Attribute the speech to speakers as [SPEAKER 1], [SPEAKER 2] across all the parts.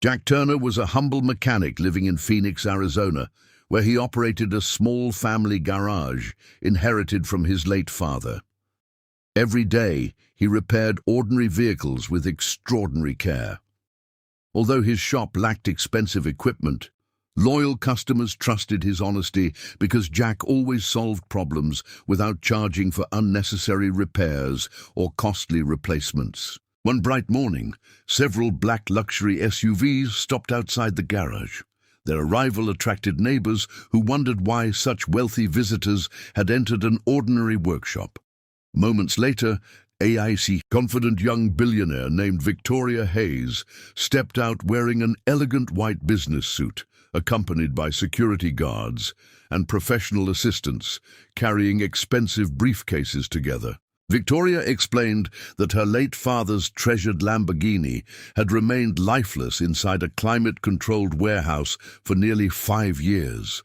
[SPEAKER 1] Jack Turner was a humble mechanic living in Phoenix, Arizona, where he operated a small family garage inherited from his late father. Every day, he repaired ordinary vehicles with extraordinary care. Although his shop lacked expensive equipment, loyal customers trusted his honesty because Jack always solved problems without charging for unnecessary repairs or costly replacements. One bright morning, several black luxury SUVs stopped outside the garage. Their arrival attracted neighbors who wondered why such wealthy visitors had entered an ordinary workshop. Moments later, AIC confident young billionaire named Victoria Hayes stepped out wearing an elegant white business suit, accompanied by security guards and professional assistants carrying expensive briefcases together. Victoria explained that her late father's treasured Lamborghini had remained lifeless inside a climate-controlled warehouse for nearly 5 years.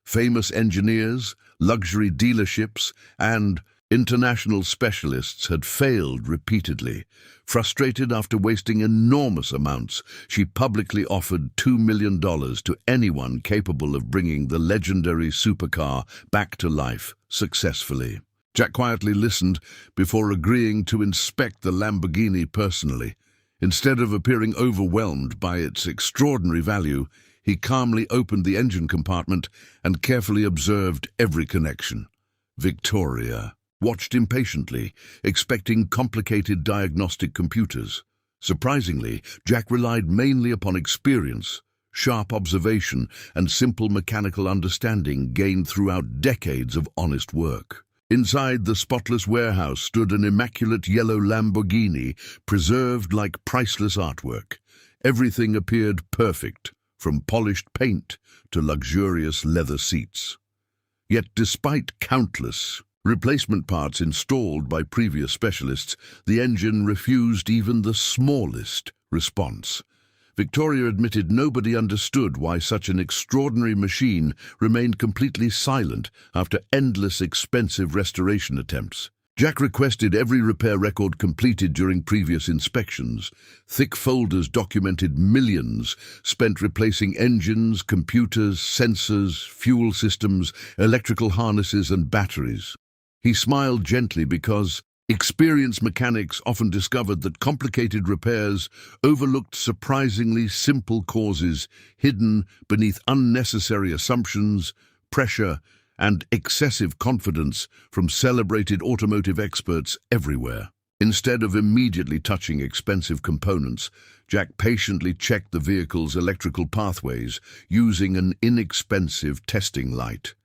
[SPEAKER 1] Famous engineers, luxury dealerships, and international specialists had failed repeatedly. Frustrated after wasting enormous amounts, she publicly offered $2 million to anyone capable of bringing the legendary supercar back to life successfully. Jack quietly listened before agreeing to inspect the Lamborghini personally. Instead of appearing overwhelmed by its extraordinary value, he calmly opened the engine compartment and carefully observed every connection. Victoria watched impatiently, expecting complicated diagnostic computers. Surprisingly, Jack relied mainly upon experience, sharp observation, and simple mechanical understanding gained throughout decades of honest work. Inside the spotless warehouse stood an immaculate yellow Lamborghini, preserved like priceless artwork. Everything appeared perfect, from polished paint to luxurious leather seats. Yet despite countless replacement parts installed by previous specialists, the engine refused even the smallest response. Victoria admitted nobody understood why such an extraordinary machine remained completely silent after endless expensive restoration attempts. Jack requested every repair record completed during previous inspections. Thick folders documented millions spent replacing engines, computers, sensors, fuel systems, electrical harnesses, and batteries. He smiled gently because experienced mechanics often discovered that complicated repairs overlooked surprisingly simple causes hidden beneath unnecessary assumptions, pressure, and excessive confidence from celebrated automotive experts everywhere. Instead of immediately touching expensive components, Jack patiently checked the vehicle's electrical pathways using an inexpensive testing light.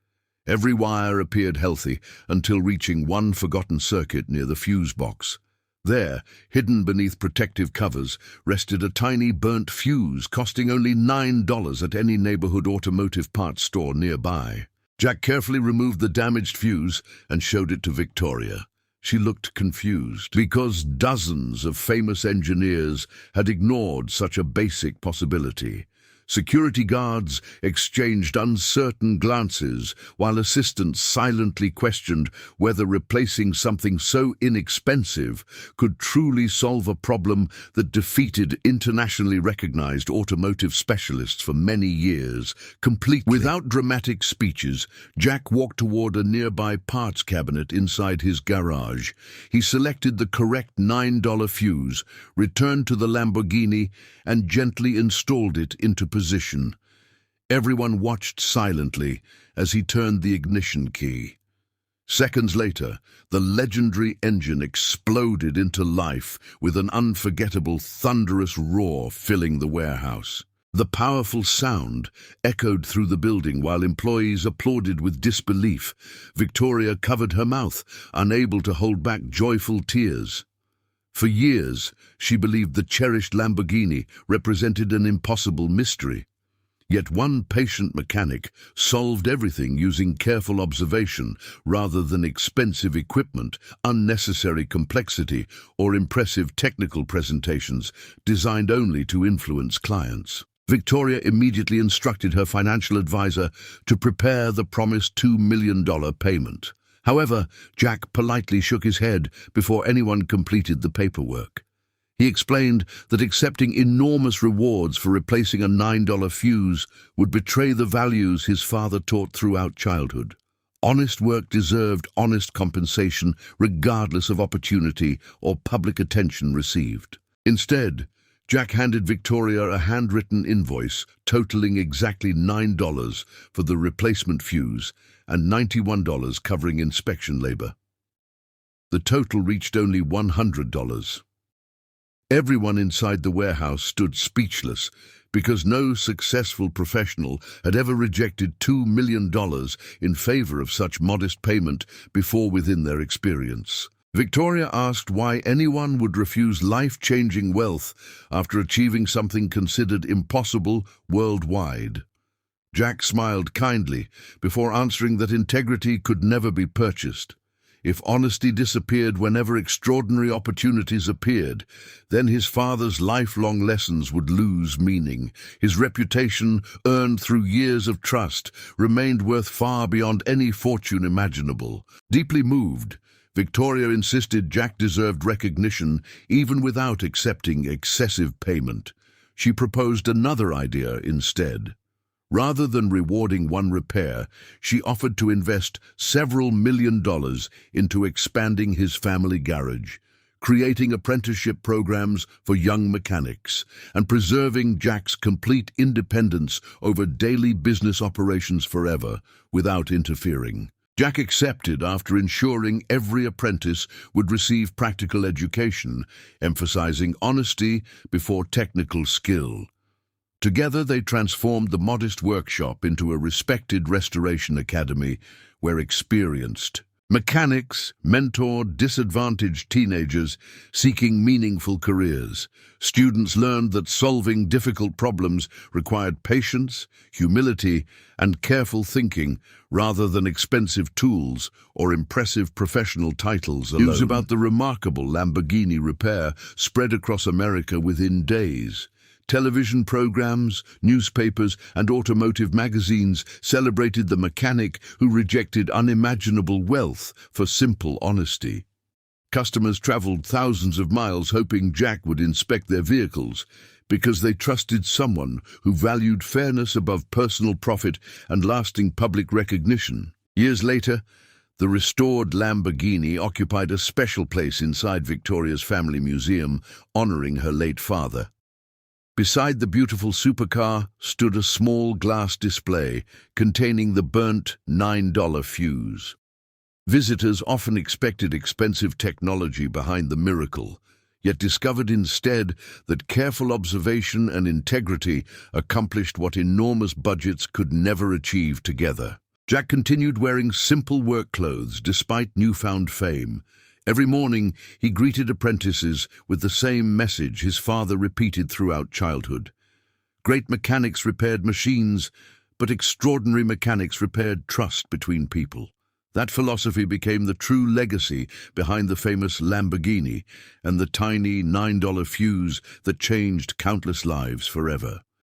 [SPEAKER 1] Every wire appeared healthy until reaching one forgotten circuit near the fuse box. There, hidden beneath protective covers, rested a tiny burnt fuse costing only $9 at any neighborhood automotive parts store nearby. Jack carefully removed the damaged fuse and showed it to Victoria. She looked confused because dozens of famous engineers had ignored such a basic possibility. Security guards exchanged uncertain glances while assistants silently questioned whether replacing something so inexpensive could truly solve a problem that defeated internationally recognized automotive specialists for many years completely. Without dramatic speeches, Jack walked toward a nearby parts cabinet inside his garage. He selected the correct $9 fuse, returned to the Lamborghini, and gently installed it into position. Everyone watched silently as he turned the ignition key. Seconds later, the legendary engine exploded into life with an unforgettable, thunderous roar filling the warehouse. The powerful sound echoed through the building while employees applauded with disbelief. Victoria covered her mouth, unable to hold back joyful tears. For years, she believed the cherished Lamborghini represented an impossible mystery. Yet one patient mechanic solved everything using careful observation rather than expensive equipment, unnecessary complexity, or impressive technical presentations designed only to influence clients. Victoria immediately instructed her financial advisor to prepare the promised $2 million payment. However, Jack politely shook his head before anyone completed the paperwork. He explained that accepting enormous rewards for replacing a $9 fuse would betray the values his father taught throughout childhood. Honest work deserved honest compensation regardless of opportunity or public attention received. Instead, Jack handed Victoria a handwritten invoice totaling exactly $9 for the replacement fuse and $91 covering inspection labor. The total reached only $100. Everyone inside the warehouse stood speechless because no successful professional had ever rejected $2 million in favor of such modest payment before within their experience. Victoria asked why anyone would refuse life-changing wealth after achieving something considered impossible worldwide. Jack smiled kindly before answering that integrity could never be purchased. If honesty disappeared whenever extraordinary opportunities appeared, then his father's lifelong lessons would lose meaning. His reputation, earned through years of trust, remained worth far beyond any fortune imaginable. Deeply moved, Victoria insisted Jack deserved recognition even without accepting excessive payment. She proposed another idea instead. Rather than rewarding one repair, she offered to invest several $1 million into expanding his family garage, creating apprenticeship programs for young mechanics, and preserving Jack's complete independence over daily business operations forever without interfering. Jack accepted after ensuring every apprentice would receive practical education, emphasizing honesty before technical skill. Together they transformed the modest workshop into a respected restoration academy where experienced mechanics mentored disadvantaged teenagers seeking meaningful careers. Students learned that solving difficult problems required patience, humility, and careful thinking rather than expensive tools or impressive professional titles alone. News about the remarkable Lamborghini repair spread across America within days. Television programs, newspapers, and automotive magazines celebrated the mechanic who rejected unimaginable wealth for simple honesty. Customers traveled thousands of miles hoping Jack would inspect their vehicles because they trusted someone who valued fairness above personal profit and lasting public recognition. Years later, the restored Lamborghini occupied a special place inside Victoria's family museum, honoring her late father. Beside the beautiful supercar stood a small glass display containing the burnt $9 fuse. Visitors often expected expensive technology behind the miracle, yet discovered instead that careful observation and integrity accomplished what enormous budgets could never achieve together. Jack continued wearing simple work clothes despite newfound fame. Every morning, he greeted apprentices with the same message his father repeated throughout childhood. Great mechanics repaired machines, but extraordinary mechanics repaired trust between people. That philosophy became the true legacy behind the famous Lamborghini and the tiny $9 fuse that changed countless lives forever.